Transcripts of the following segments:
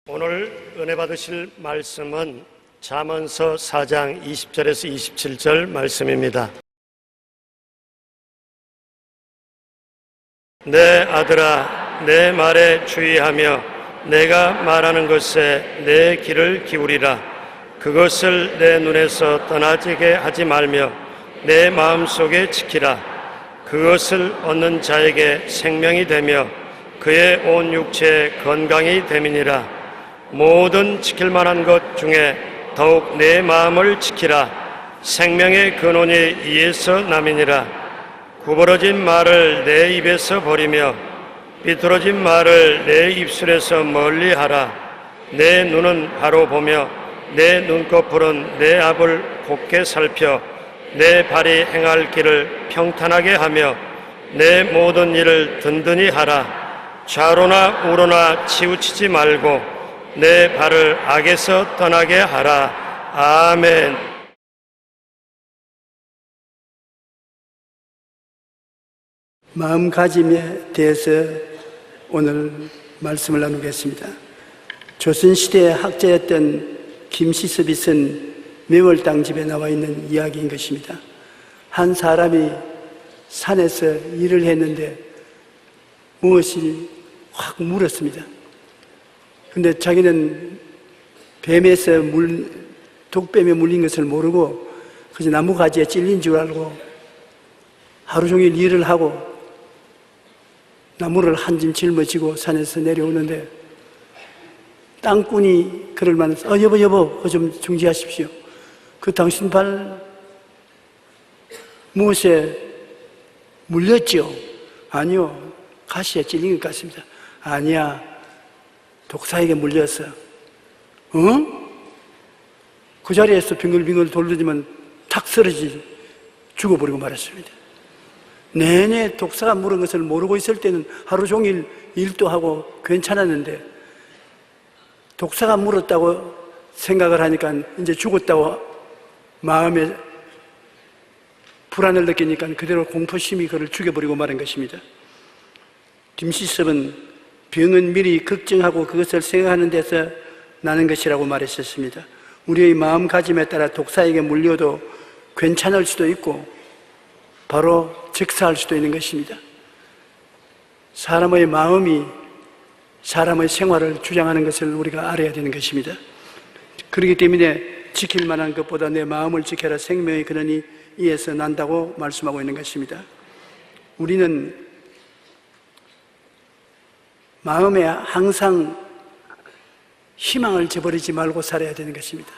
오늘 은혜 받으실 말씀은 잠언서 4장 20절에서 27절 말씀입니다. 내 아들아, 내 말에 주의하며 내가 말하는 것에 내 귀를 기울이라. 그것을 내 눈에서 떠나지게 하지 말며 내 마음속에 지키라. 그것을 얻는 자에게 생명이 되며 그의 온 육체에 건강이 됨이니라. 모든 지킬 만한 것 중에 더욱 내 마음을 지키라. 생명의 근원이 이에서 남이니라. 구부러진 말을 내 입에서 버리며 비뚤어진 말을 내 입술에서 멀리하라. 내 눈은 바로 보며 내 눈꺼풀은 내 앞을 곱게 살펴 내 발이 행할 길을 평탄하게 하며 내 모든 일을 든든히 하라. 좌로나 우로나 치우치지 말고 내 발을 악에서 떠나게 하라. 아멘. 마음가짐에 대해서 오늘 말씀을 나누겠습니다. 조선시대의 학자였던 김시섭이 쓴 매월당집에 나와 있는 이야기인 것입니다. 한 사람이 산에서 일을 했는데 무엇이 확 물었습니다. 근데 자기는 독뱀에 물린 것을 모르고 그저 나무가지에 찔린 줄 알고 하루 종일 일을 하고 나무를 한 짐 짊어지고 산에서 내려오는데 땅꾼이 그럴 만해서 여보 그거 좀 중지하십시오. 그 당신 발 무엇에 물렸죠? 아니요, 가시에 찔린 것 같습니다. 아니야, 독사에게 물렸어. 그 자리에서 빙글빙글 돌리지만 탁 쓰러지 죽어버리고 말았습니다. 내내 독사가 물은 것을 모르고 있을 때는 하루 종일 일도 하고 괜찮았는데 독사가 물었다고 생각을 하니까 이제 죽었다고 마음에 불안을 느끼니까 그대로 공포심이 그를 죽여버리고 말한 것입니다. 김시섭은 병은 미리 걱정하고 그것을 생각하는 데서 나는 것이라고 말했었습니다. 우리의 마음가짐에 따라 독사에게 물려도 괜찮을 수도 있고 바로 즉사할 수도 있는 것입니다. 사람의 마음이 사람의 생활을 주장하는 것을 우리가 알아야 되는 것입니다. 그렇기 때문에 지킬 만한 것보다 내 마음을 지켜라. 생명의 근원이 이에서 난다고 말씀하고 있는 것입니다. 우리는 마음에 항상 희망을 저버리지 말고 살아야 되는 것입니다.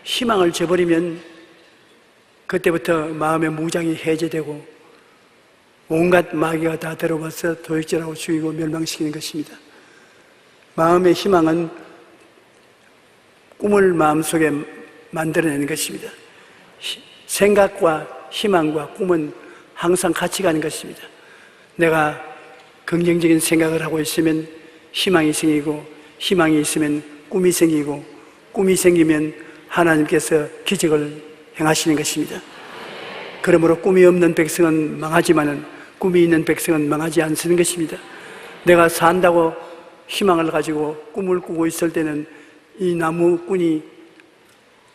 희망을 저버리면 그때부터 마음의 무장이 해제되고 온갖 마귀가 다 들어와서 도역질하고 죽이고 멸망시키는 것입니다. 마음의 희망은 꿈을 마음속에 만들어내는 것입니다. 생각과 희망과 꿈은 항상 같이 가는 것입니다. 내가 긍정적인 생각을 하고 있으면 희망이 생기고, 희망이 있으면 꿈이 생기고, 꿈이 생기면 하나님께서 기적을 행하시는 것입니다. 그러므로 꿈이 없는 백성은 망하지만은 꿈이 있는 백성은 망하지 않는 것입니다. 내가 산다고 희망을 가지고 꿈을 꾸고 있을 때는 이 나무꾼이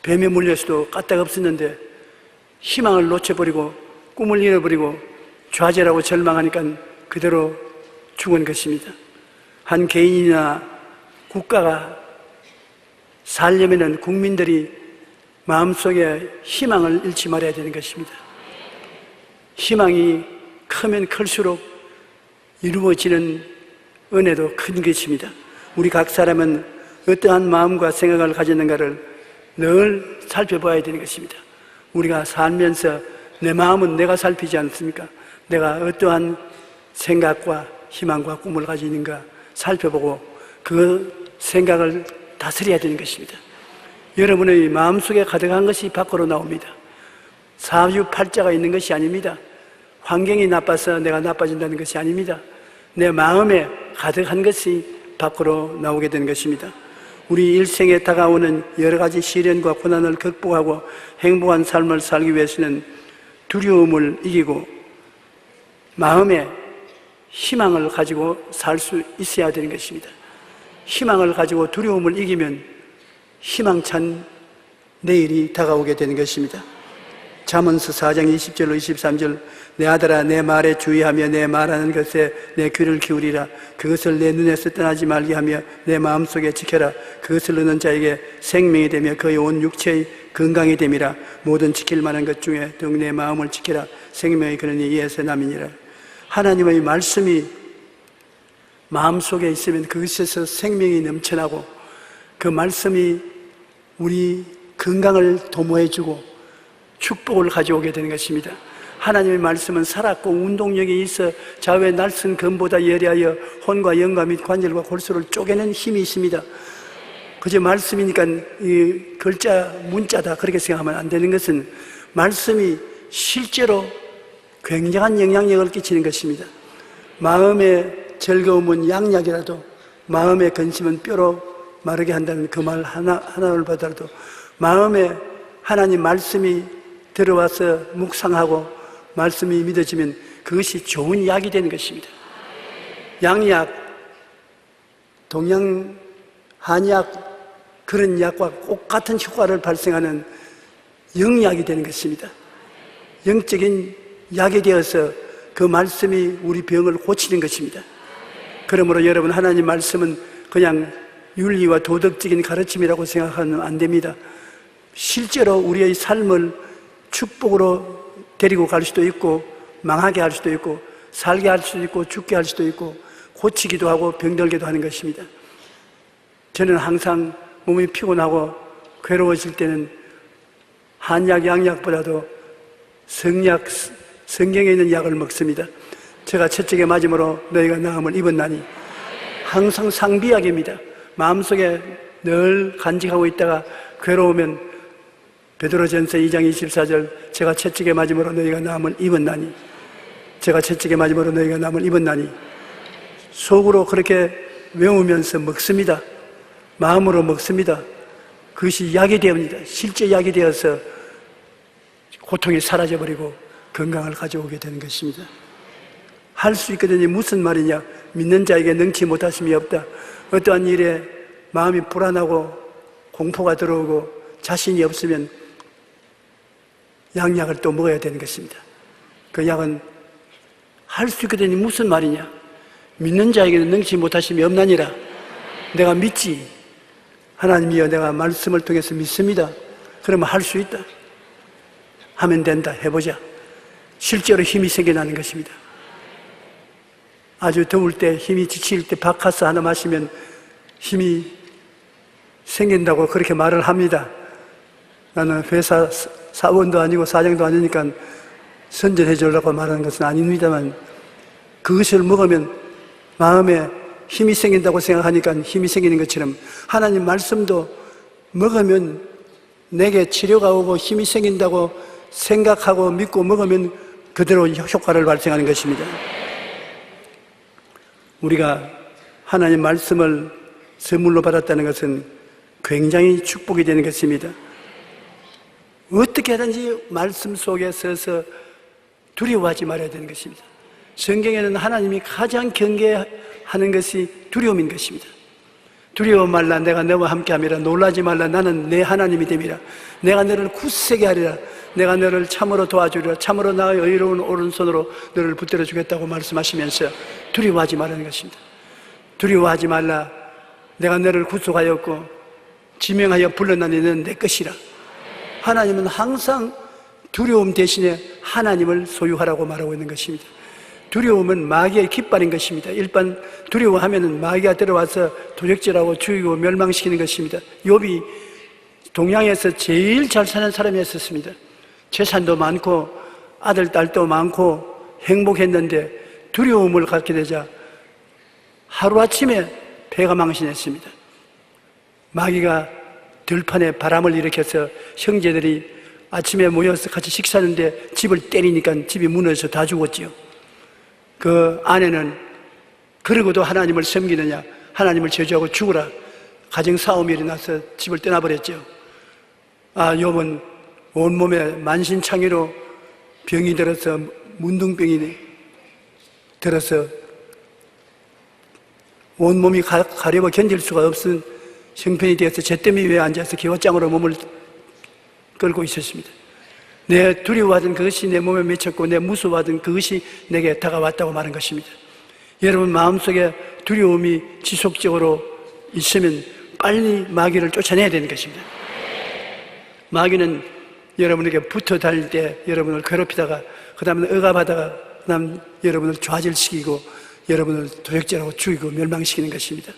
뱀에 물려서도 까딱없었는데 희망을 놓쳐버리고 꿈을 잃어버리고 좌절하고 절망하니까 그대로 죽은 것입니다. 한 개인이나 국가가 살려면은 국민들이 마음속에 희망을 잃지 말아야 되는 것입니다. 희망이 크면 클수록 이루어지는 은혜도 큰 것입니다. 우리 각 사람은 어떠한 마음과 생각을 가졌는가를 늘 살펴봐야 되는 것입니다. 우리가 살면서 내 마음은 내가 살피지 않습니까? 내가 어떠한 생각과 희망과 꿈을 가지는가 살펴보고 그 생각을 다스려야 되는 것입니다. 여러분의 마음속에 가득한 것이 밖으로 나옵니다. 사주팔자가 있는 것이 아닙니다. 환경이 나빠서 내가 나빠진다는 것이 아닙니다. 내 마음에 가득한 것이 밖으로 나오게 되는 것입니다. 우리 일생에 다가오는 여러 가지 시련과 고난을 극복하고 행복한 삶을 살기 위해서는 두려움을 이기고 마음에 희망을 가지고 살 수 있어야 되는 것입니다. 희망을 가지고 두려움을 이기면 희망찬 내일이 다가오게 되는 것입니다. 잠언서 4장 20절로 23절 내 아들아 내 말에 주의하며 내 말하는 것에 내 귀를 기울이라. 그것을 내 눈에서 떠나지 말게 하며 내 마음속에 지켜라. 그것을 얻는 자에게 생명이 되며 그의 온 육체의 건강이 됨이라. 모든 지킬 만한 것 중에 더욱 내 마음을 지켜라. 생명이 그러니 이에서 남이니라. 하나님의 말씀이 마음속에 있으면 그것에서 생명이 넘쳐나고 그 말씀이 우리 건강을 도모해주고 축복을 가져오게 되는 것입니다. 하나님의 말씀은 살았고 운동력이 있어 좌우의 날선 검보다 예리하여 혼과 영과 및 관절과 골수를 쪼개는 힘이 있습니다. 그저 말씀이니까 이 글자, 문자다 그렇게 생각하면 안 되는 것은 말씀이 실제로 굉장한 영향력을 끼치는 것입니다. 마음의 즐거움은 양약이라도 마음의 근심은 뼈로 마르게 한다는 그 말 하나를 보더라도 마음에 하나님 말씀이 들어와서 묵상하고 말씀이 믿어지면 그것이 좋은 약이 되는 것입니다. 양약, 동양, 한약 그런 약과 똑같은 효과를 발생하는 영약이 되는 것입니다. 영적인 약이 되어서 그 말씀이 우리 병을 고치는 것입니다. 그러므로 여러분 하나님 말씀은 그냥 윤리와 도덕적인 가르침이라고 생각하면 안 됩니다. 실제로 우리의 삶을 축복으로 데리고 갈 수도 있고 망하게 할 수도 있고 살게 할 수도 있고 죽게 할 수도 있고 고치기도 하고 병들게도 하는 것입니다. 저는 항상 몸이 피곤하고 괴로워질 때는 한약, 양약보다도 성약, 성경에 있는 약을 먹습니다. 제가 채찍에 맞음으로 너희가 나음을 입었나니 항상 상비약입니다. 마음속에 늘 간직하고 있다가 괴로우면 베드로전서 2장 24절 제가 채찍에 맞음으로 너희가 나음을 입었나니 제가 채찍에 맞음으로 너희가 나음을 입었나니 속으로 그렇게 외우면서 먹습니다. 마음으로 먹습니다. 그것이 약이 되옵니다. 실제 약이 되어서 고통이 사라져버리고 건강을 가져오게 되는 것입니다. 할 수 있거든요. 무슨 말이냐? 믿는 자에게 능치 못하심이 없다. 어떠한 일에 마음이 불안하고 공포가 들어오고 자신이 없으면 양약을 또 먹어야 되는 것입니다. 그 약은 할 수 있거든요. 무슨 말이냐? 믿는 자에게는 능치 못하심이 없나니라. 내가 믿지. 하나님이여 내가 말씀을 통해서 믿습니다. 그러면 할 수 있다. 하면 된다. 해보자. 실제로 힘이 생겨나는 것입니다. 아주 더울 때 힘이 지칠 때 바카스 하나 마시면 힘이 생긴다고 그렇게 말을 합니다. 나는 회사 사원도 아니고 사장도 아니니까 선전해 주려고 말하는 것은 아닙니다만 그것을 먹으면 마음에 힘이 생긴다고 생각하니까 힘이 생기는 것처럼 하나님 말씀도 먹으면 내게 치료가 오고 힘이 생긴다고 생각하고 믿고 먹으면 그대로 효과를 발생하는 것입니다. 우리가 하나님 말씀을 선물로 받았다는 것은 굉장히 축복이 되는 것입니다. 어떻게 하든지 말씀 속에 서서 두려워하지 말아야 되는 것입니다. 성경에는 하나님이 가장 경계하는 것이 두려움인 것입니다. 두려워 말라 내가 너와 함께함이라. 놀라지 말라 나는 내 하나님이 됨이라. 내가 너를 굳세게 하리라. 내가 너를 참으로 도와주리라. 참으로 나의 의로운 오른손으로 너를 붙들어 주겠다고 말씀하시면서 두려워하지 말라는 것입니다. 두려워하지 말라. 내가 너를 구속하였고 지명하여 불러나니 너는 내 것이라. 하나님은 항상 두려움 대신에 하나님을 소유하라고 말하고 있는 것입니다. 두려움은 마귀의 깃발인 것입니다. 일반 두려워하면 마귀가 들어와서 도적질하고 죽이고 멸망시키는 것입니다. 욥이 동양에서 제일 잘 사는 사람이었습니다. 재산도 많고 아들, 딸도 많고 행복했는데 두려움을 갖게 되자 하루아침에 배가 망신했습니다. 마귀가 들판에 바람을 일으켜서 형제들이 아침에 모여서 같이 식사하는데 집을 때리니까 집이 무너져서 다 죽었지요. 그 아내는 그러고도 하나님을 섬기느냐, 하나님을 저주하고 죽으라. 가정싸움이 일어나서 집을 떠나버렸죠. 욥은 온몸에 만신창이로 병이 들어서 문둥병이 들어서 온몸이 가려워 견딜 수가 없은 형편이 되어서 잿더미 위에 앉아서 기와장으로 몸을 끌고 있었습니다. 내 두려워하던 그것이 내 몸에 맺혔고 내 무서워하던 그것이 내게 다가왔다고 말한 것입니다. 여러분 마음속에 두려움이 지속적으로 있으면 빨리 마귀를 쫓아내야 되는 것입니다. 마귀는 여러분에게 붙어 다닐 때 여러분을 괴롭히다가 그 다음에 억압하다가 그 다음 여러분을 좌절시키고 여러분을 도적질하고 죽이고 멸망시키는 것입니다.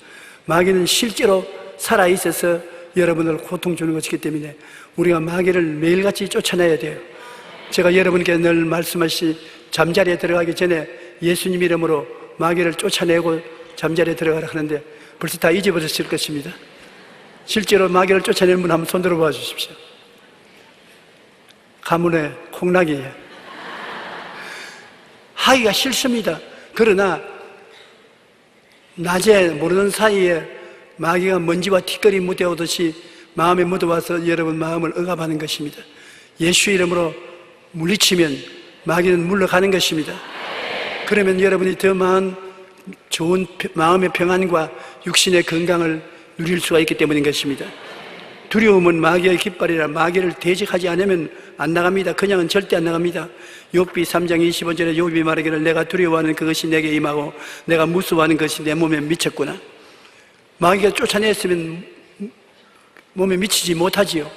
마귀는 실제로 살아있어서 여러분을 고통 주는 것이기 때문에 우리가 마귀를 매일같이 쫓아내야 돼요. 제가 여러분께 늘 말씀하시 잠자리에 들어가기 전에 예수님 이름으로 마귀를 쫓아내고 잠자리에 들어가라 하는데 벌써 다 잊어버렸을 것입니다. 실제로 마귀를 쫓아내는 분 한번 손 들어봐 주십시오. 가문의 콩나기예요. 하기가 싫습니다. 그러나 낮에 모르는 사이에 마귀가 먼지와 티끌이 묻어오듯이 마음에 묻어와서 여러분 마음을 억압하는 것입니다. 예수 이름으로 물리치면 마귀는 물러가는 것입니다. 그러면 여러분이 더 많은 좋은 마음의 평안과 육신의 건강을 누릴 수가 있기 때문인 것입니다. 두려움은 마귀의 깃발이라 마귀를 대적하지 않으면 안 나갑니다. 그냥은 절대 안 나갑니다. 욥기 3장 25절에 욥이 말하기를 내가 두려워하는 그것이 내게 임하고 내가 무서워하는 것이 내 몸에 미쳤구나. 마귀가 쫓아냈으면 몸에 미치지 못하지요.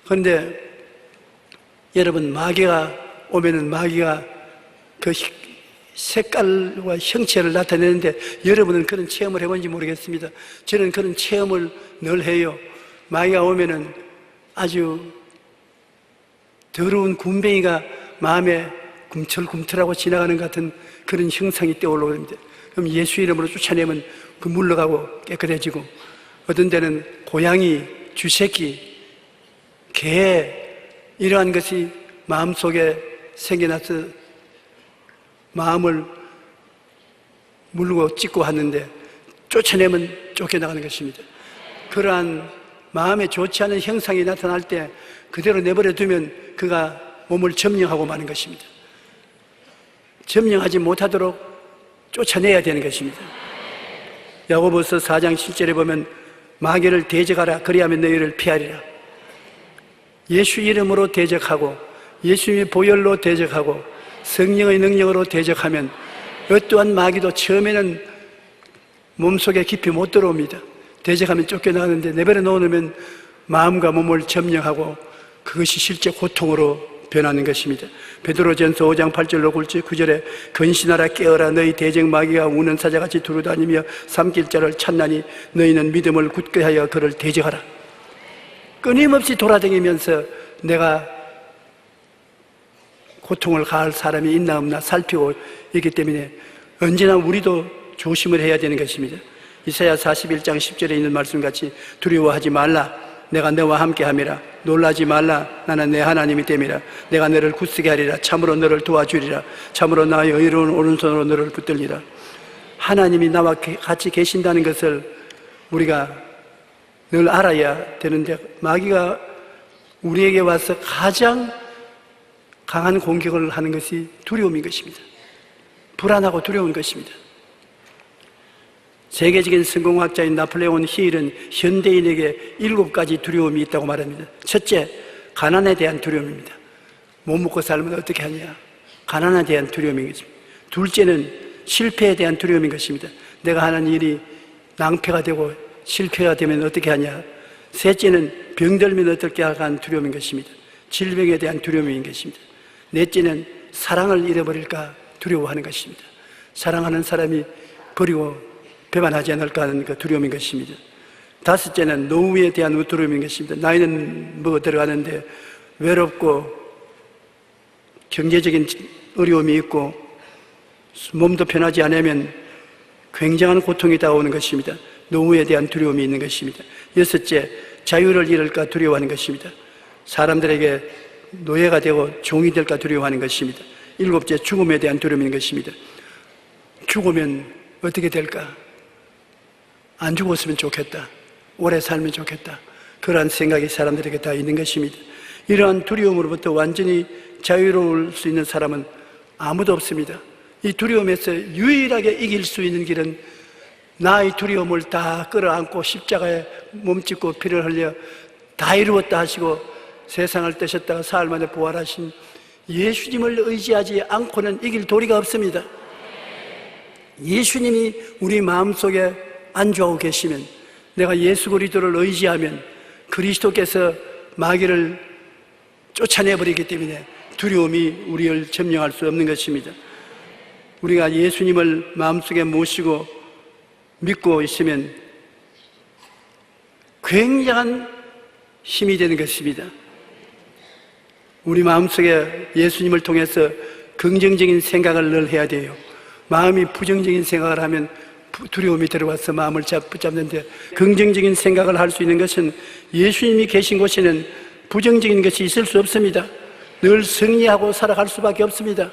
그런데 여러분 마귀가 오면은 마귀가 그 색깔과 형체를 나타내는데 여러분은 그런 체험을 해본지 모르겠습니다. 저는 그런 체험을 늘 해요. 마귀가 오면은 아주 더러운 군뱅이가 마음에 꿈틀꿈틀하고 지나가는 것 같은 그런 형상이 떠올라옵니다. 그럼 예수 이름으로 쫓아내면 그 물러가고 깨끗해지고, 어떤 때는 고양이, 쥐새끼, 개 이러한 것이 마음속에 생겨나서 마음을 물고 찢고 하는데 쫓아내면 쫓겨나가는 것입니다. 그러한 마음에 좋지 않은 형상이 나타날 때 그대로 내버려 두면 그가 몸을 점령하고 마는 것입니다. 점령하지 못하도록 쫓아내야 되는 것입니다. 야고보서 4장 7절에 보면 마귀를 대적하라 그리하면 너희를 피하리라. 예수 이름으로 대적하고 예수님의 보혈로 대적하고 성령의 능력으로 대적하면 어떠한 마귀도 처음에는 몸속에 깊이 못 들어옵니다. 대적하면 쫓겨나가는데 내버려 놓으면 마음과 몸을 점령하고 그것이 실제 고통으로 변하는 것입니다. 베드로전서 5장 8절로 9절에 근신하라 깨어라 너희 대적 마귀가 우는 사자같이 두루다니며 삼킬 자를 찾나니 너희는 믿음을 굳게 하여 그를 대적하라. 끊임없이 돌아다니면서 내가 고통을 가할 사람이 있나 없나 살피고 있기 때문에 언제나 우리도 조심을 해야 되는 것입니다. 이사야 41장 10절에 있는 말씀같이 두려워하지 말라 내가 너와 함께함이라. 놀라지 말라 나는 내 하나님이 됨이라. 내가 너를 굳세게 하리라. 참으로 너를 도와주리라. 참으로 나의 의로운 오른손으로 너를 붙들리라. 하나님이 나와 같이 계신다는 것을 우리가 늘 알아야 되는데 마귀가 우리에게 와서 가장 강한 공격을 하는 것이 두려움인 것입니다. 불안하고 두려운 것입니다. 세계적인 성공학자인 나폴레온 힐은 현대인에게 7가지 두려움이 있다고 말합니다. 첫째, 가난에 대한 두려움입니다. 못 먹고 살면 어떻게 하냐. 가난에 대한 두려움인 것입니다. 둘째는 실패에 대한 두려움인 것입니다. 내가 하는 일이 낭패가 되고 실패가 되면 어떻게 하냐. 셋째는 병들면 어떻게 하는 두려움인 것입니다. 질병에 대한 두려움인 것입니다. 넷째는 사랑을 잃어버릴까 두려워하는 것입니다. 사랑하는 사람이 버리고 배반하지 않을까 하는 그 두려움인 것입니다. 다섯째는 노후에 대한 두려움인 것입니다. 나이는 먹어 들어가는데 외롭고 경제적인 어려움이 있고 몸도 편하지 않으면 굉장한 고통이 다가오는 것입니다. 노후에 대한 두려움이 있는 것입니다. 여섯째, 자유를 잃을까 두려워하는 것입니다. 사람들에게 노예가 되고 종이 될까 두려워하는 것입니다. 일곱째, 죽음에 대한 두려움인 것입니다. 죽으면 어떻게 될까? 안 죽었으면 좋겠다. 오래 살면 좋겠다. 그러한 생각이 사람들에게 다 있는 것입니다. 이러한 두려움으로부터 완전히 자유로울 수 있는 사람은 아무도 없습니다. 이 두려움에서 유일하게 이길 수 있는 길은 나의 두려움을 다 끌어안고 십자가에 몸짓고 피를 흘려 다 이루었다 하시고 세상을 뜨셨다가 사흘 만에 부활하신 예수님을 의지하지 않고는 이길 도리가 없습니다. 예수님이 우리 마음속에 안주하고 계시면, 내가 예수 그리스도를 의지하면 그리스도께서 마귀를 쫓아내버리기 때문에 두려움이 우리를 점령할 수 없는 것입니다. 우리가 예수님을 마음속에 모시고 믿고 있으면 굉장한 힘이 되는 것입니다. 우리 마음속에 예수님을 통해서 긍정적인 생각을 늘 해야 돼요. 마음이 부정적인 생각을 하면 두려움이 들어와서 마음을 붙잡는데, 긍정적인 생각을 할 수 있는 것은 예수님이 계신 곳에는 부정적인 것이 있을 수 없습니다. 늘 승리하고 살아갈 수밖에 없습니다.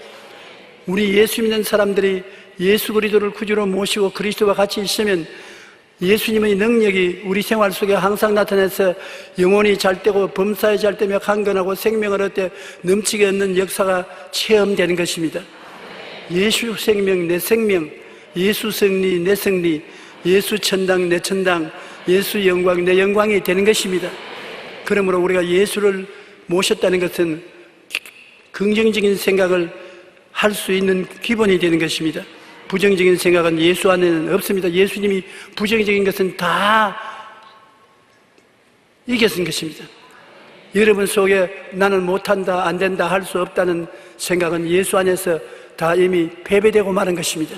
우리 예수 믿는 사람들이 예수 그리스도를 구주로 모시고 그리스도와 같이 있으면 예수님의 능력이 우리 생활 속에 항상 나타나서 영혼이 잘되고 범사에 잘되며 강건하고 생명을 얻되 넘치게 얻는 역사가 체험되는 것입니다. 예수 생명 내 생명, 예수 승리 내 승리, 예수 천당 내 천당, 예수 영광 내 영광이 되는 것입니다. 그러므로 우리가 예수를 모셨다는 것은 긍정적인 생각을 할 수 있는 기본이 되는 것입니다. 부정적인 생각은 예수 안에는 없습니다. 예수님이 부정적인 것은 다 이겼은 것입니다. 여러분 속에 나는 못한다, 안 된다, 할 수 없다는 생각은 예수 안에서 다 이미 패배되고 마는 것입니다.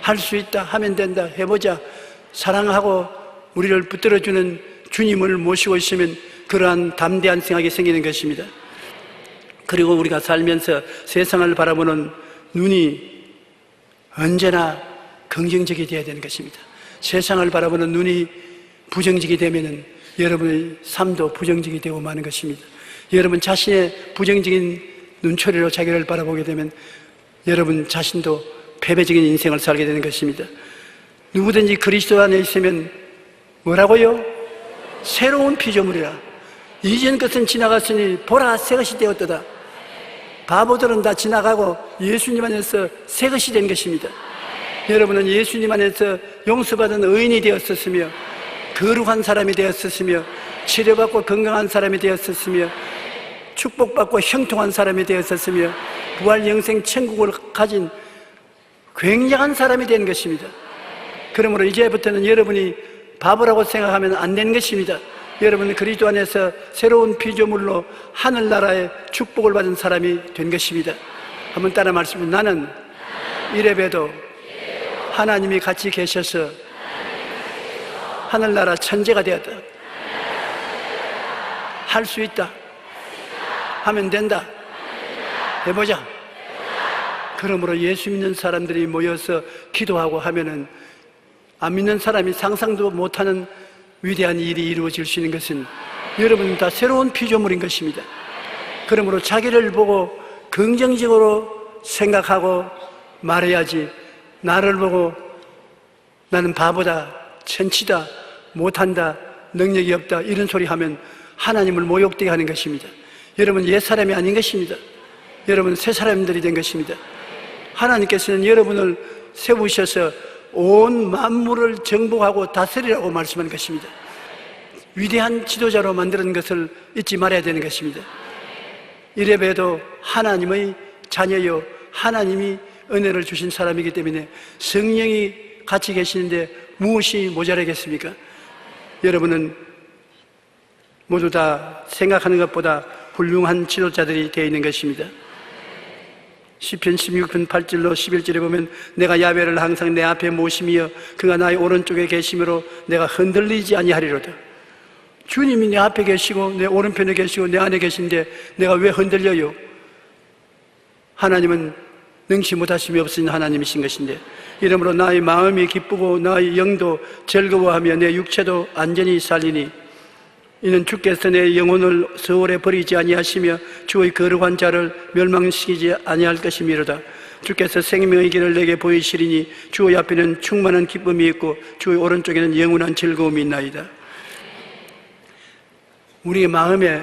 할 수 있다, 하면 된다, 해보자, 사랑하고 우리를 붙들어주는 주님을 모시고 있으면 그러한 담대한 생각이 생기는 것입니다. 그리고 우리가 살면서 세상을 바라보는 눈이 언제나 긍정적이 되어야 되는 것입니다. 세상을 바라보는 눈이 부정적이 되면은 여러분의 삶도 부정적이 되고 마는 것입니다. 여러분 자신의 부정적인 눈초리로 자기를 바라보게 되면 여러분 자신도 패배적인 인생을 살게 되는 것입니다. 누구든지 그리스도 안에 있으면 뭐라고요? 새로운 피조물이라. 이전 것은 지나갔으니 보라 새 것이 되었도다. 바보들은 다 지나가고 예수님 안에서 새 것이 된 것입니다. 여러분은 예수님 안에서 용서받은 의인이 되었었으며 거룩한 사람이 되었었으며 치료받고 건강한 사람이 되었었으며 축복받고 형통한 사람이 되었었으며 부활 영생 천국을 가진 굉장한 사람이 된 것입니다. 그러므로 이제부터는 여러분이 바보라고 생각하면 안 되는 것입니다. 여러분은 그리스도 안에서 새로운 피조물로 하늘나라의 축복을 받은 사람이 된 것입니다. 한번 따라 말씀해. 나는 이래봬도 하나님이 같이 계셔서 하늘나라 천재가 되었다. 할 수 있다. 하면 된다. 해보자. 그러므로 예수 믿는 사람들이 모여서 기도하고 하면은 안 믿는 사람이 상상도 못하는 위대한 일이 이루어질 수 있는 것은 여러분 다 새로운 피조물인 것입니다. 그러므로 자기를 보고 긍정적으로 생각하고 말해야지, 나를 보고 나는 바보다, 천치다, 못한다, 능력이 없다 이런 소리 하면 하나님을 모욕되게 하는 것입니다. 여러분 옛사람이 아닌 것입니다. 여러분 새 사람들이 된 것입니다. 하나님께서는 여러분을 세우셔서 온 만물을 정복하고 다스리라고 말씀하는 것입니다. 위대한 지도자로 만드는 것을 잊지 말아야 되는 것입니다. 이래봬도 하나님의 자녀요, 하나님이 은혜를 주신 사람이기 때문에 성령이 같이 계시는데 무엇이 모자라겠습니까? 여러분은 모두 다 생각하는 것보다 훌륭한 지도자들이 되어 있는 것입니다. 시편 16편 8절로 11절에 보면 내가 야훼를 항상 내 앞에 모심이여 그가 나의 오른쪽에 계심으로 내가 흔들리지 아니하리로다. 주님이 내 앞에 계시고 내 오른편에 계시고 내 안에 계신데 내가 왜 흔들려요? 하나님은 능치 못하심이 없으신 하나님이신 것인데, 이러므로 나의 마음이 기쁘고 나의 영도 즐거워하며 내 육체도 안전히 살리니 이는 주께서 내 영혼을 서울에 버리지 아니하시며 주의 거룩한 자를 멸망시키지 아니할 것이미로다. 주께서 생명의 길을 내게 보이시리니 주의 앞에는 충만한 기쁨이 있고 주의 오른쪽에는 영원한 즐거움이 있나이다. 우리의 마음에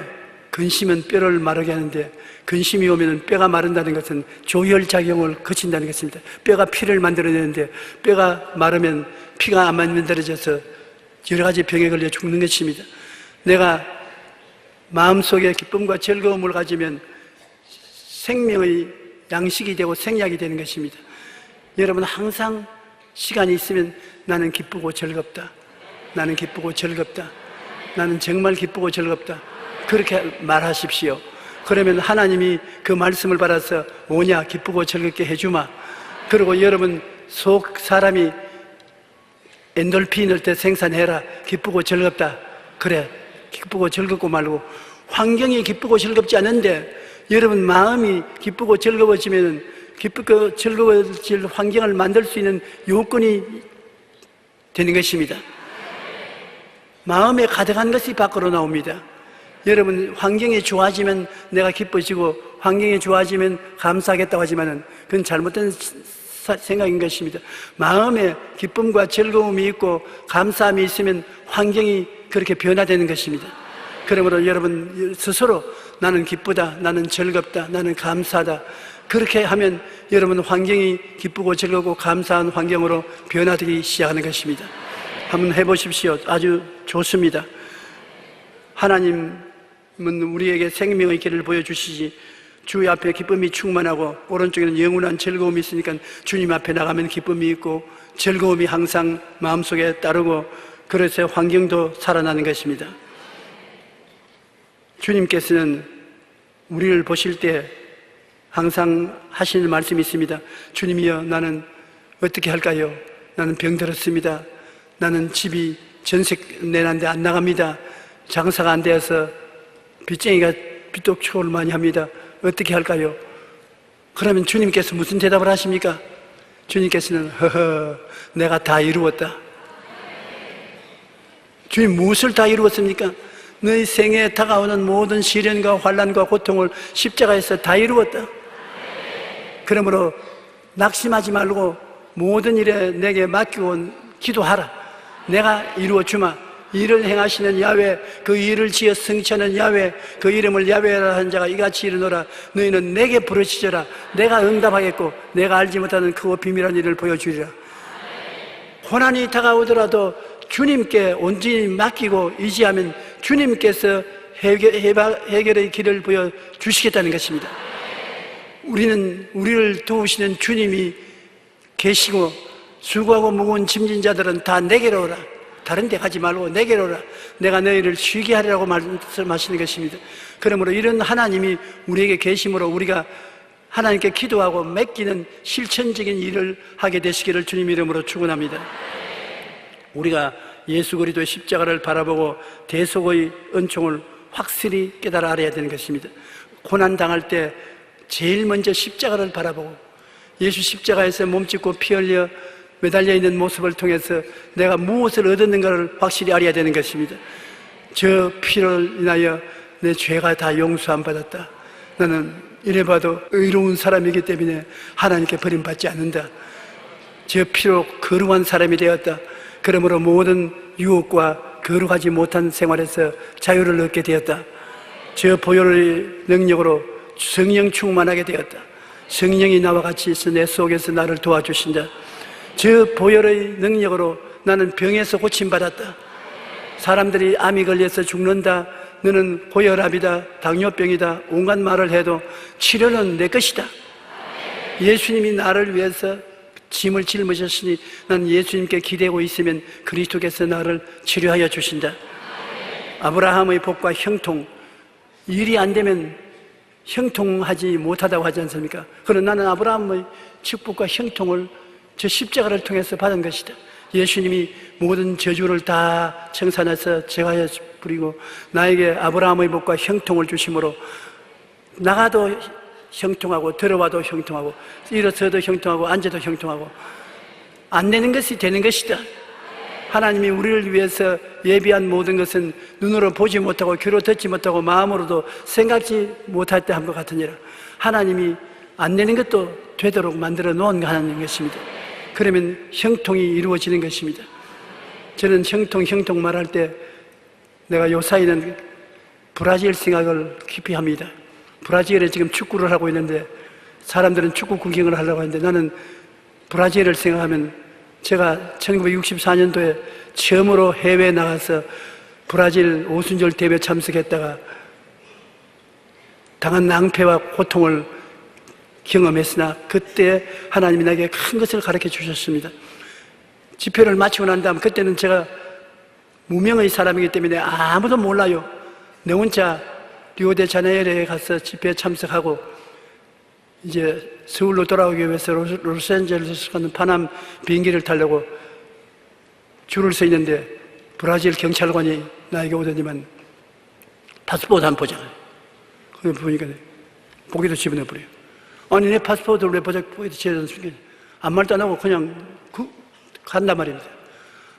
근심은 뼈를 마르게 하는데 근심이 오면 뼈가 마른다는 것은 조혈작용을 거친다는 것입니다. 뼈가 피를 만들어내는데 뼈가 마르면 피가 안 만들어져서 여러 가지 병에 걸려 죽는 것입니다. 내가 마음속에 기쁨과 즐거움을 가지면 생명의 양식이 되고 생약이 되는 것입니다. 여러분 항상 시간이 있으면 나는 기쁘고 즐겁다. 나는 기쁘고 즐겁다. 나는 정말 기쁘고 즐겁다. 그렇게 말하십시오. 그러면 하나님이 그 말씀을 받아서 오냐 기쁘고 즐겁게 해주마. 그리고 여러분 속 사람이 엔돌핀을 때 생산해라. 기쁘고 즐겁다. 그래 기쁘고 즐겁고 말고 환경이 기쁘고 즐겁지 않은데 여러분 마음이 기쁘고 즐거워지면 기쁘고 즐거워질 환경을 만들 수 있는 요건이 되는 것입니다. 마음에 가득한 것이 밖으로 나옵니다. 여러분 환경이 좋아지면 내가 기뻐지고 환경이 좋아지면 감사하겠다고 하지만 그건 잘못된 생각인 것입니다. 마음에 기쁨과 즐거움이 있고 감사함이 있으면 환경이 그렇게 변화되는 것입니다. 그러므로 여러분 스스로 나는 기쁘다, 나는 즐겁다, 나는 감사하다 그렇게 하면 여러분 환경이 기쁘고 즐겁고 감사한 환경으로 변화되기 시작하는 것입니다. 한번 해보십시오. 아주 좋습니다. 하나님은 우리에게 생명의 길을 보여주시지 주의 앞에 기쁨이 충만하고 오른쪽에는 영원한 즐거움이 있으니까 주님 앞에 나가면 기쁨이 있고 즐거움이 항상 마음속에 따르고 그래서 환경도 살아나는 것입니다. 주님께서는 우리를 보실 때 항상 하시는 말씀이 있습니다. 주님이여 나는 어떻게 할까요? 나는 병들었습니다. 나는 집이 전세 내는데 안 나갑니다. 장사가 안 되어서 빚쟁이가 빚독촉을 많이 합니다. 어떻게 할까요? 그러면 주님께서 무슨 대답을 하십니까? 주님께서는 허허 내가 다 이루었다. 주님 무엇을 다 이루었습니까? 너희 생애에 다가오는 모든 시련과 환난과 고통을 십자가에서 다 이루었다. 그러므로 낙심하지 말고 모든 일에 내게 맡기고 기도하라. 내가 이루어주마. 일을 행하시는 야훼, 그 일을 지어 성취하는 야훼, 그 이름을 야훼라 한 자가 이같이 이르노라. 너희는 내게 부르짖어라. 내가 응답하겠고 내가 알지 못하는 크고 비밀한 일을 보여주리라. 고난이 다가오더라도 주님께 온전히 맡기고 의지하면 주님께서 해결의 길을 보여주시겠다는 것입니다. 우리를 도우시는 주님이 계시고 수고하고 무거운 짐진 자들은 다 내게로 오라. 다른 데 가지 말고 내게로 오라. 내가 너희를 쉬게 하리라고 말씀하시는 것입니다. 그러므로 이런 하나님이 우리에게 계심으로 우리가 하나님께 기도하고 맡기는 실천적인 일을 하게 되시기를 주님 이름으로 축원합니다. 우리가 예수 그리스도의 십자가를 바라보고 대속의 은총을 확실히 깨달아 알아야 되는 것입니다. 고난 당할 때 제일 먼저 십자가를 바라보고 예수 십자가에서 몸짓고 피 흘려 매달려 있는 모습을 통해서 내가 무엇을 얻었는가를 확실히 알아야 되는 것입니다. 저 피를 인하여 내 죄가 다 용서함 받았다. 나는 이래봐도 의로운 사람이기 때문에 하나님께 버림받지 않는다. 저 피로 거룩한 사람이 되었다. 그러므로 모든 유혹과 거룩하지 못한 생활에서 자유를 얻게 되었다. 저 보혈의 능력으로 성령 충만하게 되었다. 성령이 나와 같이 있어 내 속에서 나를 도와주신다. 저 보혈의 능력으로 나는 병에서 고침받았다. 사람들이 암이 걸려서 죽는다. 너는 고혈압이다, 당뇨병이다, 온갖 말을 해도 치료는 내 것이다. 예수님이 나를 위해서 짐을 짊으셨으니 나는 예수님께 기대고 있으면 그리스도께서 나를 치료하여 주신다. 아브라함의 복과 형통, 일이 안 되면 형통하지 못하다고 하지 않습니까? 그러나 나는 아브라함의 축복과 형통을 저 십자가를 통해서 받은 것이다. 예수님이 모든 저주를 다 청산해서 제하여 부리고 나에게 아브라함의 복과 형통을 주심으로 나가도 형통하고 들어와도 형통하고 일어서도 형통하고 앉아도 형통하고 안 되는 것이 되는 것이다. 하나님이 우리를 위해서 예비한 모든 것은 눈으로 보지 못하고 귀로 듣지 못하고 마음으로도 생각지 못할 때 한 것 같으니라. 하나님이 안 되는 것도 되도록 만들어 놓은 하나님인 것입니다. 그러면 형통이 이루어지는 것입니다. 저는 형통 말할 때 내가 요사이는 브라질 생각을 깊이 합니다. 브라질에 지금 축구를 하고 있는데 사람들은 축구 구경을 하려고 하는데 나는 브라질을 생각하면 제가 1964년도에 처음으로 해외에 나가서 브라질 오순절 대회 참석했다가 당한 낭패와 고통을 경험했으나 그때 하나님이 나에게 큰 것을 가르쳐 주셨습니다. 집회를 마치고 난 다음 그때는 제가 무명의 사람이기 때문에 아무도 몰라요. 내 혼자 리오데자네이루에 가서 집회에 참석하고 이제 서울로 돌아오기 위해서 로스앤젤레스 가는 파남 비행기를 타려고 줄을 서 있는데 브라질 경찰관이 나에게 오더니만 파스포르트 한번 보자. 그걸 보니까 보기도 집어넣어버려요. 아니 내 파스포르트를 왜 보기도 집어넣습니까? 아무 말도 안 하고 그냥 간단 말입니다.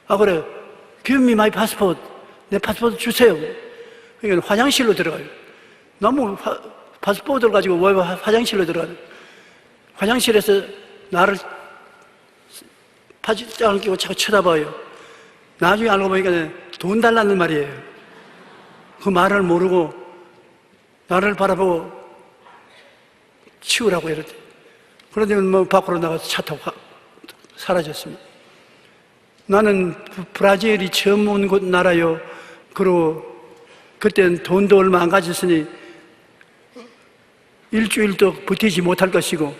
아 그래, give me my passport. 내 파스포르트 주세요. 그러니까 화장실로 들어가요. 너무 파스포르트를 가지고 왜 화장실로 들어가요? 화장실에서 나를 파지장을 끼고 자꾸 쳐다봐요. 나중에 알고 보니까 돈 달라는 말이에요. 그 말을 모르고 나를 바라보고 치우라고 이러대. 그런데 뭐 밖으로 나가서 차 타고 사라졌습니다. 나는 브라질이 처음 온 곳 나라요. 그리고 그때는 돈도 얼마 안 가졌으니 일주일도 버티지 못할 것이고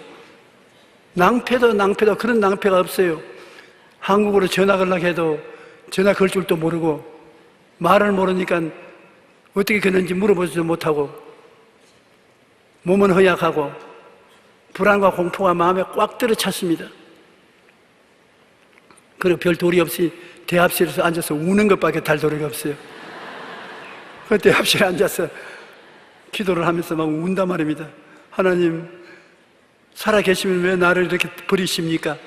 낭패도 그런 낭패가 없어요. 한국으로 전화 걸려고 해도 전화 걸 줄도 모르고 말을 모르니까 어떻게 그런지 물어보지도 못하고 몸은 허약하고 불안과 공포가 마음에 꽉 들어찼습니다. 그리고 별 도리 없이 대합실에서 앉아서 우는 것밖에 달 도리가 없어요. 그 대합실에 앉아서 기도를 하면서 막 운단 말입니다. 하나님, 살아계시면 왜 나를 이렇게 버리십니까?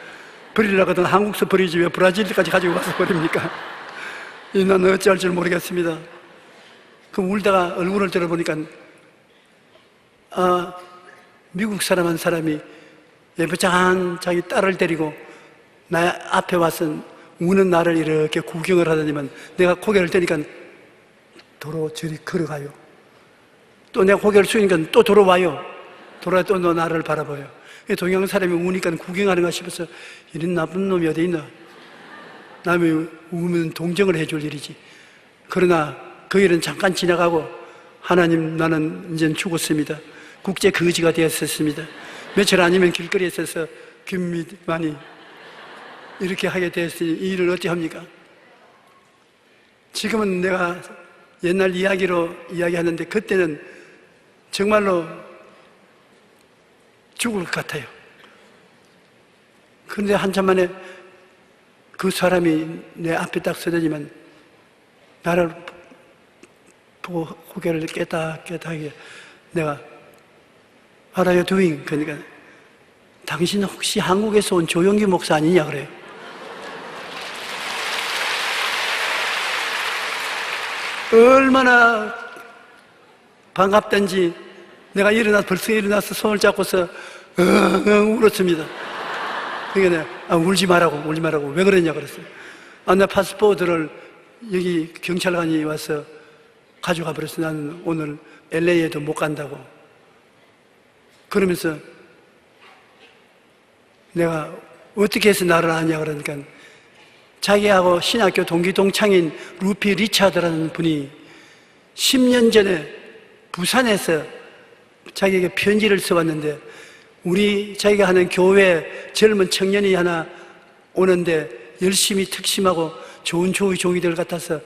버리려고 하던 한국서 버리지 왜 브라질까지 가지고 가서 버립니까? 나는 어찌할 줄 모르겠습니다. 그 울다가 얼굴을 들어보니까 미국 사람 한 사람이 예쁘장한 자기 딸을 데리고 나 앞에 와서 우는 나를 이렇게 구경을 하더니만 내가 고개를 드니까 도로 저리 걸어가요. 또 내가 고개를 숙이니까 또 돌아와요. 돌아와 또 너 나를 바라봐요. 동양 사람이 우니까 구경하는가 싶어서 이런 나쁜 놈이 어디 있나? 남이 우면 동정을 해줄 일이지. 그러나 그 일은 잠깐 지나가고 하나님 나는 이제 죽었습니다. 국제 거지가 되었었습니다. 며칠 아니면 길거리에 서서 김미만이 이렇게 하게 되었으니 이 일을 어찌 합니까? 지금은 내가 옛날 이야기로 이야기하는데 그때는 정말로 죽을 것 같아요. 그런데 한참 만에 그 사람이 내 앞에 딱 서더니만 나를 보고 고개를 깨닫게 내가 What are you doing? 그러니까 당신 혹시 한국에서 온 조용기 목사 아니냐 그래요. 얼마나 반갑던지 내가 벌써 일어나서 손을 잡고서 울었습니다. 그러니까 내가 울지 말라고 왜 그랬냐 그랬어요. 나 파스포르트를 여기 경찰관이 와서 가져가 버렸어. 나는 오늘 LA에도 못 간다고. 그러면서 내가 어떻게 해서 나를 아냐 그러니까 자기하고 신학교 동기 동창인 루피 리차드라는 분이 10년 전에 부산에서 자기에게 편지를 써왔는데 자기가 하는 교회 젊은 청년이 하나 오는데 열심히 특심하고 좋은 종이 될 것 같아서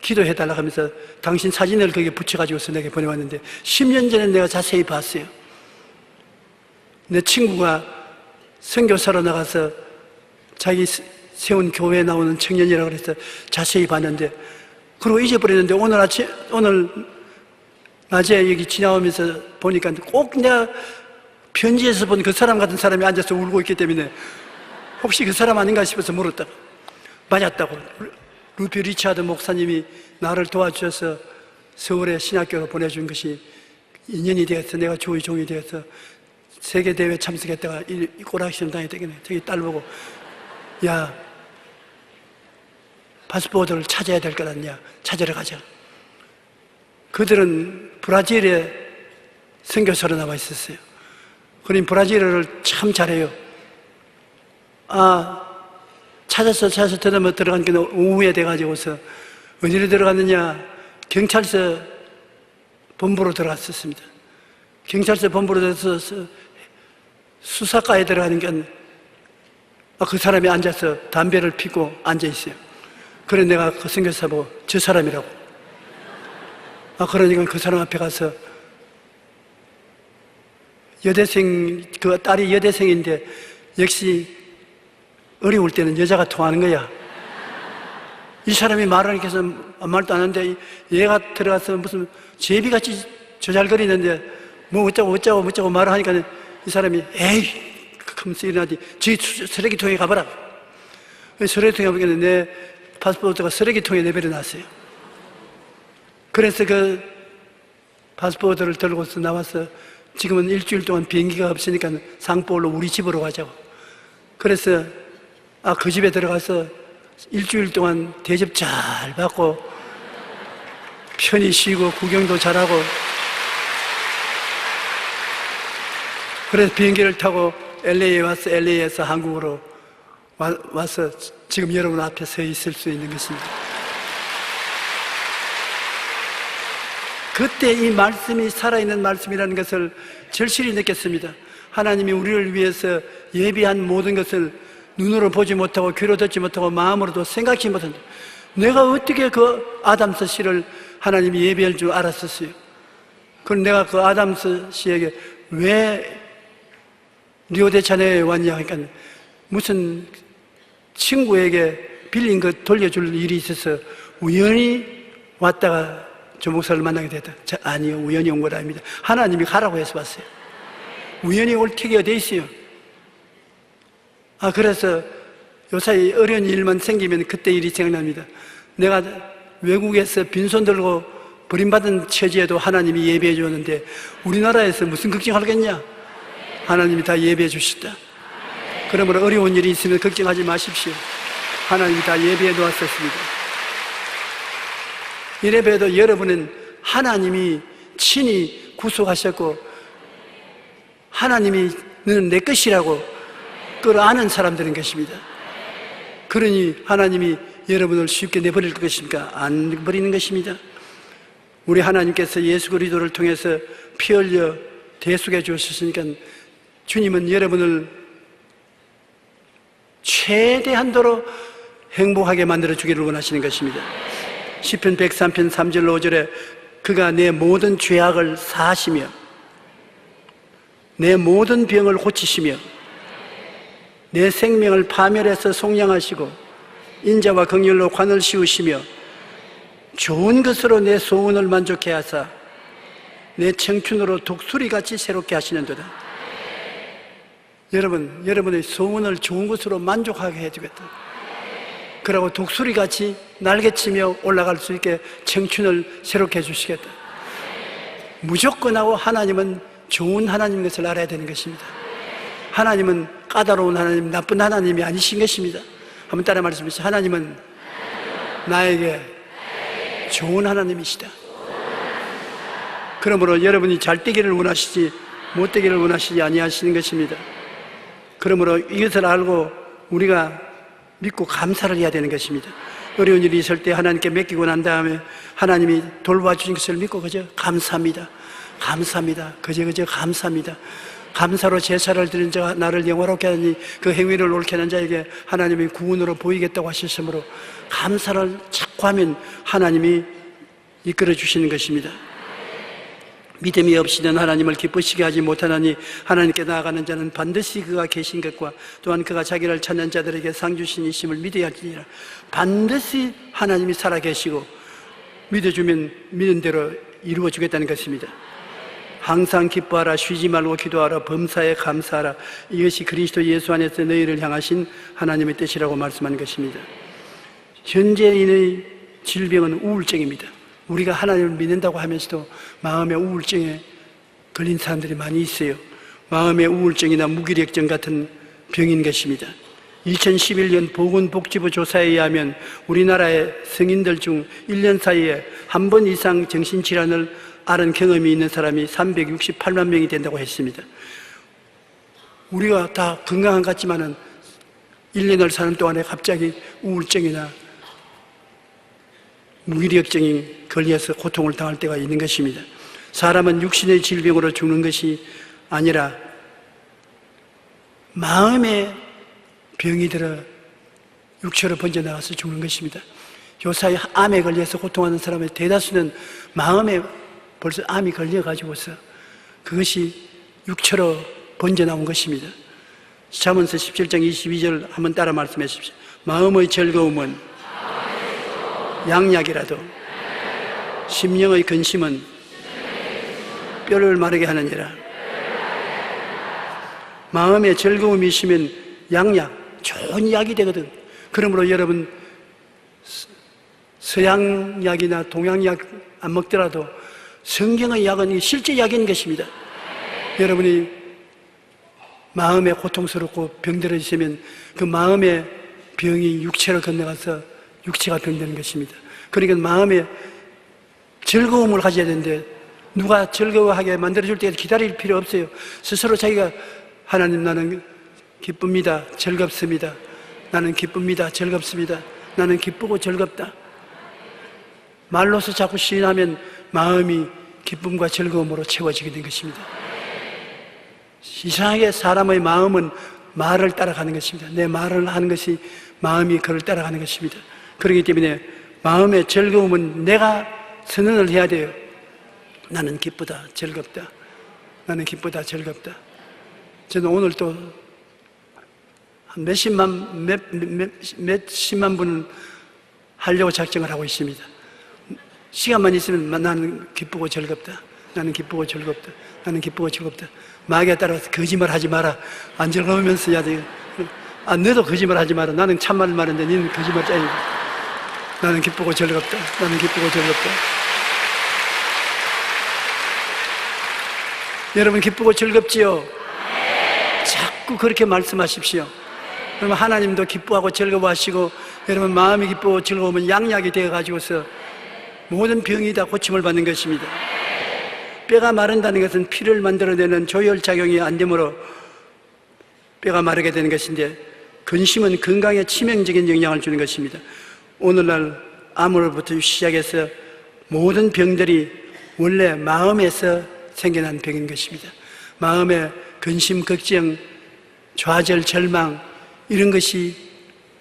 기도해달라고 하면서 당신 사진을 거기에 붙여가지고서 내게 보내왔는데 10년 전에 내가 자세히 봤어요. 내 친구가 선교사로 나가서 자기 세운 교회에 나오는 청년이라고 해서 자세히 봤는데 그리고 잊어버렸는데 오늘 낮에 여기 지나오면서 보니까 꼭 내가 편지에서 본 그 사람 같은 사람이 앉아서 울고 있기 때문에 혹시 그 사람 아닌가 싶어서 물었다고. 맞았다고. 루피 리차드 목사님이 나를 도와주셔서 서울에 신학교로 보내준 것이 인연이 되어서 내가 주의 종이 되어서 세계대회에 참석했다가 이 꼬락시험 당했다길래 저기 딸 보고 야 파스포르트를 찾아야 될 것 같냐 찾으러 가자. 그들은 브라질에 선교사로 나와 있었어요. 그럼 브라질어를 참 잘해요. 찾아서 더듬어 들어간 게 오후에 돼가지고서 어디로 들어갔느냐? 경찰서 본부로 들어갔었습니다. 경찰서 본부로 들어가서 수사과에 들어가는 게 그 사람이 앉아서 담배를 피고 앉아 있어요. 그래 내가 그 선교사 보고 저 사람이라고. 그러니까 그 사람 앞에 가서 여대생, 그 딸이 여대생인데 역시 어려울 때는 여자가 통하는 거야. 이 사람이 말하니까 해서 말도 안 하는데 얘가 들어가서 무슨 제비같이 조잘거리는데 뭐 어쩌고 말을 하니까 이 사람이 에이 하면서 일어나지. 저기 쓰레기통에 가봐라. 쓰레기통에 가보니까 내 파스포르트가 쓰레기통에 내버려놨어요. 그래서 그 파스포르트를 들고서 나와서 지금은 일주일 동안 비행기가 없으니까 상포울로 우리 집으로 가자고. 그래서 그 집에 들어가서 일주일 동안 대접 잘 받고 편히 쉬고 구경도 잘하고 그래서 비행기를 타고 LA에 와서 LA에서 한국으로 와서 지금 여러분 앞에 서 있을 수 있는 것입니다. 그때 이 말씀이 살아있는 말씀이라는 것을 절실히 느꼈습니다. 하나님이 우리를 위해서 예비한 모든 것을 눈으로 보지 못하고 귀로 듣지 못하고 마음으로도 생각지 못한 내가 어떻게 그 아담스 씨를 하나님이 예비할 줄 알았었어요. 그럼 내가 그 아담스 씨에게 왜 리오데자네이로에 왔냐 하니까 무슨 친구에게 빌린 것 돌려줄 일이 있어서 우연히 왔다가 조 목사를 만나게 됐다. 아니요, 우연히 온 건 아닙니다. 하나님이 가라고 해서 왔어요. 우연히 올 택이 어디 있어요? 그래서 요사이 어려운 일만 생기면 그때 일이 생각납니다. 내가 외국에서 빈손 들고 버림받은 처지에도 하나님이 예배해 주었는데 우리나라에서 무슨 걱정하겠냐? 하나님이 다 예배해 주셨다. 그러므로 어려운 일이 있으면 걱정하지 마십시오. 하나님이 다 예배해 놓았었습니다. 이래봬도 여러분은 하나님이 친히 구속하셨고 하나님이 너는 내 것이라고 그걸 아는 사람들인 것입니다. 그러니 하나님이 여러분을 쉽게 내버릴 것입니까? 안 버리는 것입니다. 우리 하나님께서 예수 그리스도를 통해서 피 흘려 대속해 주셨으니까 주님은 여러분을 최대한도로 행복하게 만들어 주기를 원하시는 것입니다. 시편 103편 3절 5절에 그가 내 모든 죄악을 사하시며 내 모든 병을 고치시며 내 생명을 파멸해서 속량하시고 인자와 긍휼로 관을 씌우시며 좋은 것으로 내 소원을 만족해 하사 내 청춘으로 독수리같이 새롭게 하시는도다. 여러분의 소원을 좋은 것으로 만족하게 해주겠다. 그러고 독수리같이 날개치며 올라갈 수 있게 청춘을 새롭게 해주시겠다. 무조건 하고 하나님은 좋은 하나님인 것을 알아야 되는 것입니다. 하나님은 까다로운 하나님, 나쁜 하나님이 아니신 것입니다. 한번 따라 말씀하시죠. 하나님은 나에게 좋은 하나님이시다. 그러므로 여러분이 잘 되기를 원하시지 못 되기를 원하시지 아니하시는 것입니다. 그러므로 이것을 알고 우리가 믿고 감사를 해야 되는 것입니다. 어려운 일이 있을 때 하나님께 맡기고 난 다음에 하나님이 돌봐주신 것을 믿고 그저 감사합니다. 감사합니다. 그저 감사합니다. 감사로 제사를 드린 자가 나를 영화롭게 하니 그 행위를 옳게 하는 자에게 하나님이 구원으로 보이겠다고 하셨으므로 감사를 자꾸 하면 하나님이 이끌어 주시는 것입니다. 믿음이 없이는 하나님을 기쁘시게 하지 못하나니 하나님께 나아가는 자는 반드시 그가 계신 것과 또한 그가 자기를 찾는 자들에게 상 주신이심을 믿어야 할지니라. 반드시 하나님이 살아계시고 믿어주면 믿은 대로 이루어주겠다는 것입니다. 항상 기뻐하라, 쉬지 말고 기도하라, 범사에 감사하라. 이것이 그리스도 예수 안에서 너희를 향하신 하나님의 뜻이라고 말씀하는 것입니다. 현재인의 질병은 우울증입니다. 우리가 하나님을 믿는다고 하면서도 마음의 우울증에 걸린 사람들이 많이 있어요. 마음의 우울증이나 무기력증 같은 병인 것입니다. 2011년 보건복지부 조사에 의하면 우리나라의 성인들 중 1년 사이에 한 번 이상 정신질환을 앓은 경험이 있는 사람이 368만 명이 된다고 했습니다. 우리가 다 건강한 것 같지만은 1년을 사는 동안에 갑자기 우울증이나 무기력증이 걸려서 고통을 당할 때가 있는 것입니다. 사람은 육신의 질병으로 죽는 것이 아니라 마음의 병이 들어 육체로 번져나가서 죽는 것입니다. 요사이 암에 걸려서 고통하는 사람의 대다수는 마음에 벌써 암이 걸려가지고서 그것이 육체로 번져나온 것입니다. 잠언서 17장 22절 한번 따라 말씀해 주십시오. 마음의 즐거움은 양약이라도 심령의 근심은 뼈를 마르게 하느니라. 마음에 즐거움이 있으면 양약, 좋은 약이 되거든. 그러므로 여러분 서양약이나 동양약 안 먹더라도 성경의 약은 실제 약인 것입니다. 여러분이 마음에 고통스럽고 병들어 있으면 그 마음의 병이 육체로 건너가서 육체가 병되는 것입니다. 그러니까 마음에 즐거움을 가져야 되는데 누가 즐거워하게 만들어줄 때까지 기다릴 필요 없어요. 스스로 자기가 하나님 나는 기쁩니다. 즐겁습니다. 나는 기쁩니다. 즐겁습니다. 나는 기쁘고 즐겁다. 말로서 자꾸 시인하면 마음이 기쁨과 즐거움으로 채워지게 된 것입니다. 이상하게 사람의 마음은 말을 따라가는 것입니다. 내 말을 하는 것이 마음이 그를 따라가는 것입니다. 그렇기 때문에 마음의 즐거움은 내가 선언을 해야 돼요. 나는 기쁘다, 즐겁다. 나는 기쁘다, 즐겁다. 저는 오늘 또 몇십만 분을 하려고 작정을 하고 있습니다. 시간만 있으면 나는 기쁘고 즐겁다. 나는 기쁘고 즐겁다. 나는 기쁘고 즐겁다. 마귀에 따라서 거짓말 하지 마라. 안 즐거우면서 해야 돼요. 너도 거짓말 하지 마라. 나는 참말 말하는데 너는 거짓말 짜이고. 나는 기쁘고 즐겁다. 나는 기쁘고 즐겁다. 여러분 기쁘고 즐겁지요? 자꾸 그렇게 말씀하십시오. 그러면 하나님도 기뻐하고 즐거워하시고 여러분 마음이 기쁘고 즐거우면 양약이 되어가지고서 모든 병이 다 고침을 받는 것입니다. 뼈가 마른다는 것은 피를 만들어내는 조혈작용이 안 되므로 뼈가 마르게 되는 것인데 근심은 건강에 치명적인 영향을 주는 것입니다. 오늘날 암으로부터 시작해서 모든 병들이 원래 마음에서 생겨난 병인 것입니다. 마음의 근심, 걱정, 좌절, 절망 이런 것이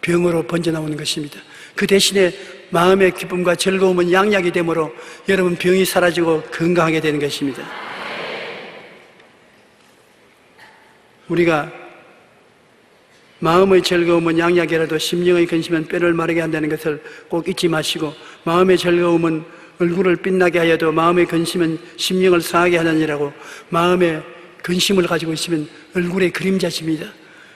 병으로 번져나오는 것입니다. 그 대신에 마음의 기쁨과 즐거움은 양약이 되므로 여러분 병이 사라지고 건강하게 되는 것입니다. 우리가 마음의 즐거움은 양약이라도 심령의 근심은 뼈를 마르게 한다는 것을 꼭 잊지 마시고 마음의 즐거움은 얼굴을 빛나게 하여도 마음의 근심은 심령을 상하게 하느니라고 마음의 근심을 가지고 있으면 얼굴의 그림자십니다.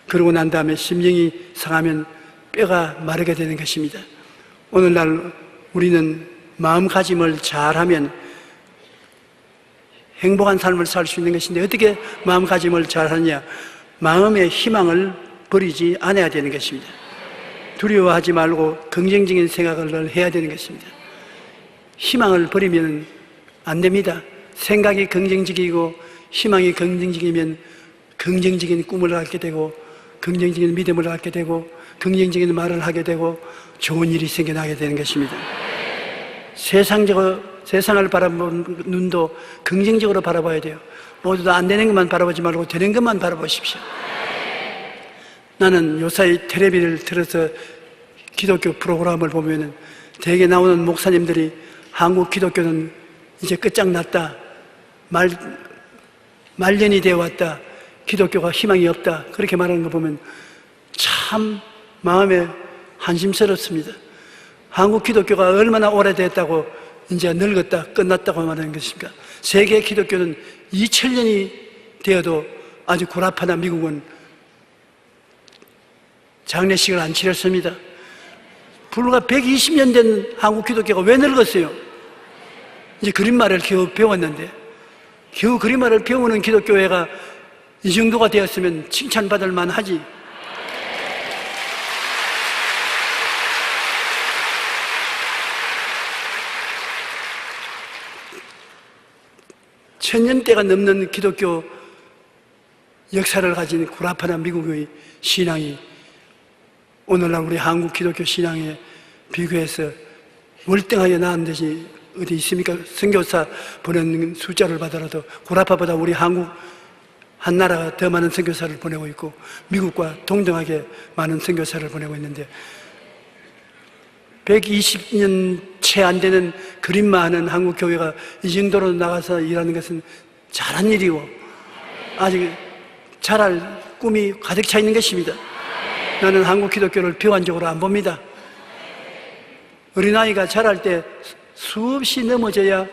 그러고 난 다음에 심령이 상하면 뼈가 마르게 되는 것입니다. 오늘날 우리는 마음가짐을 잘하면 행복한 삶을 살 수 있는 것인데 어떻게 마음가짐을 잘하느냐? 마음의 희망을 버리지 않아야 되는 것입니다. 두려워하지 말고 긍정적인 생각을 해야 되는 것입니다. 희망을 버리면 안 됩니다. 생각이 긍정적이고 희망이 긍정적이면 긍정적인 꿈을 갖게 되고 긍정적인 믿음을 갖게 되고 긍정적인 말을 하게 되고 좋은 일이 생겨나게 되는 것입니다. 세상을 바라보는 눈도 긍정적으로 바라봐야 돼요. 모두 다 안 되는 것만 바라보지 말고 되는 것만 바라보십시오. 나는 요사이 텔레비를 틀어서 기독교 프로그램을 보면은 대개 나오는 목사님들이 한국 기독교는 이제 끝장났다. 말년이 되어 왔다. 기독교가 희망이 없다. 그렇게 말하는 거 보면 참 마음에 한심스럽습니다. 한국 기독교가 얼마나 오래됐다고 이제 늙었다, 끝났다고 말하는 것입니까? 세계 기독교는 2000년이 되어도 아주 고라파나 미국은 장례식을 안 치렀습니다. 불과 120년 된 한국 기독교가 왜 늙었어요? 이제 그림말을 겨우 배웠는데 겨우 그림말을 배우는 기독교회가 이 정도가 되었으면 칭찬받을 만하지. 천년대가 넘는 기독교 역사를 가진 구라파나 미국의 신앙이 오늘날 우리 한국 기독교 신앙에 비교해서 월등하게 나은 데이 어디 있습니까? 선교사 보내는 숫자를 봐더라도 구라파보다 우리 한국 한 나라가 더 많은 선교사를 보내고 있고 미국과 동등하게 많은 선교사를 보내고 있는데 120년 채 안 되는 그림만 하는 한국 교회가 이 정도로 나가서 일하는 것은 잘한 일이고 아직 잘할 꿈이 가득 차 있는 것입니다. 나는 한국 기독교를 비관적으로 안 봅니다. 어린아이가 자랄 때 수없이 넘어져야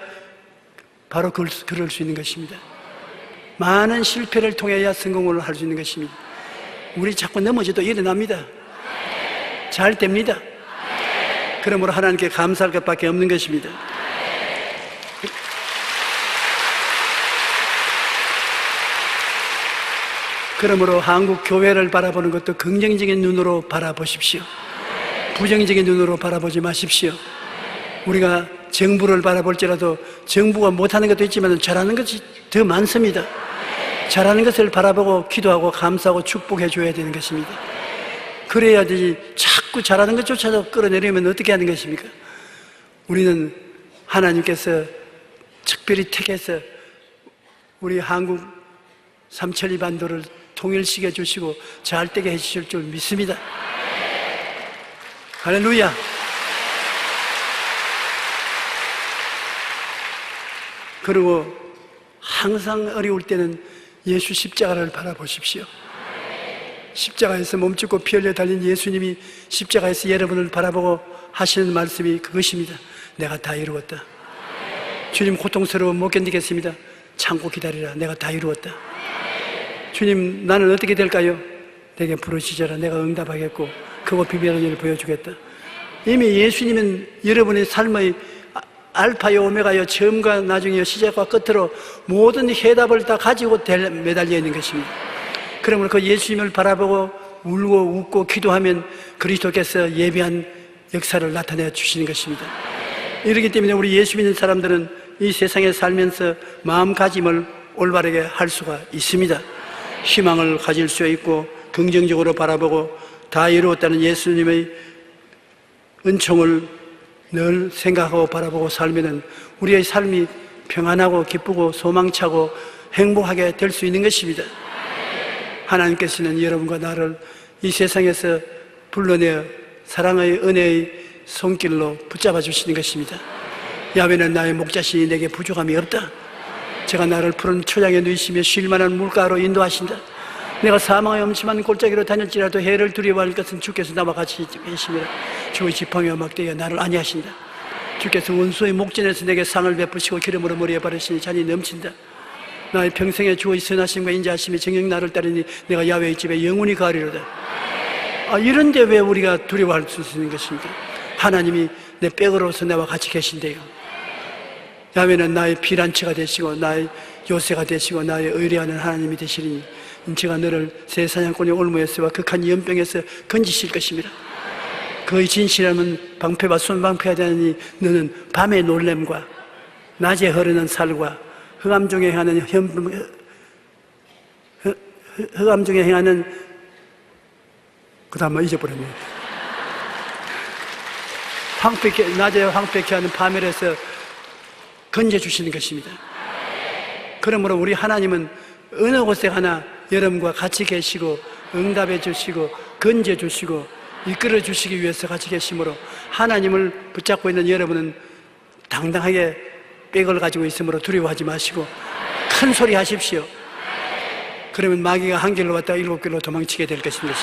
바로 그럴 수 있는 것입니다. 많은 실패를 통해야 성공을 할 수 있는 것입니다. 우리 자꾸 넘어져도 일어납니다. 잘 됩니다. 그러므로 하나님께 감사할 것밖에 없는 것입니다. 그러므로 한국 교회를 바라보는 것도 긍정적인 눈으로 바라보십시오. 부정적인 눈으로 바라보지 마십시오. 우리가 정부를 바라볼지라도 정부가 못하는 것도 있지만 잘하는 것이 더 많습니다. 잘하는 것을 바라보고 기도하고 감사하고 축복해 줘야 되는 것입니다. 그래야지 자꾸 잘하는 것조차도 끌어내려면 어떻게 하는 것입니까? 우리는 하나님께서 특별히 택해서 우리 한국 삼천리 반도를 통일시켜 주시고 잘 되게 해주실 줄 믿습니다. 할렐루야. 그리고 항상 어려울 때는 예수 십자가를 바라보십시오. 십자가에서 몸짓고 피 흘려 달린 예수님이 십자가에서 여러분을 바라보고 하시는 말씀이 그것입니다. 내가 다 이루었다. 주님 고통스러워 못 견디겠습니다. 참고 기다리라. 내가 다 이루었다. 주님 나는 어떻게 될까요? 내게 부르시져라. 내가 응답하겠고 그거 비밀의 일을 보여주겠다. 이미 예수님은 여러분의 삶의 알파요 오메가요 처음과 나중이요 시작과 끝으로 모든 해답을 다 가지고 매달려 있는 것입니다. 그러므로 그 예수님을 바라보고 울고 웃고 기도하면 그리스도께서 예비한 역사를 나타내 주시는 것입니다. 이렇기 때문에 우리 예수 믿는 사람들은 이 세상에 살면서 마음가짐을 올바르게 할 수가 있습니다. 희망을 가질 수 있고 긍정적으로 바라보고 다 이루었다는 예수님의 은총을 늘 생각하고 바라보고 살면은 우리의 삶이 평안하고 기쁘고 소망차고 행복하게 될 수 있는 것입니다. 하나님께서는 여러분과 나를 이 세상에서 불러내어 사랑의 은혜의 손길로 붙잡아 주시는 것입니다. 야훼는 나의 목자시니 내게 부족함이 없다. 제가 나를 푸른 초장에 누이시며 쉴만한 물가로 인도하신다. 내가 사망의 엄침한 골짜기로 다닐지라도 해를 두려워할 것은 주께서 나와 같이 계시니라. 주의 지팡이와 막대기가 나를 안위하신다. 주께서 원수의 목전에서 내게 상을 베푸시고 기름으로 머리에 바르시니 잔이 넘친다. 나의 평생에 주의 선하심과 인자하심이 정녕 나를 따르니 내가 야훼의 집에 영원히 거하리로다. 이런데 왜 우리가 두려워할 수 있는 것입니까? 하나님이 내 백으로서 나와 같이 계신대요. 야훼는 나의 피난처가 되시고 나의 요새가 되시고 나의 의뢰하는 하나님이 되시리니 제가 너를 새 사냥꾼의 올무에서와 극한 연병에서 건지실 것입니다. 그의 진실함은 방패와 손방패가 되니 너는 밤의 놀램과 낮에 흐르는 살과 흑암 중에 행하는 흑암 중에 행하는 그 다음 잊어버렸네. 낮에 황폐케 하는 파멸에서 건져주시는 것입니다. 그러므로 우리 하나님은 어느 곳에 가나 여러분과 같이 계시고 응답해 주시고 건져 주시고 이끌어 주시기 위해서 같이 계시므로 하나님을 붙잡고 있는 여러분은 당당하게 백을 가지고 있으므로 두려워하지 마시고 큰 소리 하십시오. 그러면 마귀가 한 길로 왔다가 7길로 도망치게 될 것입니다.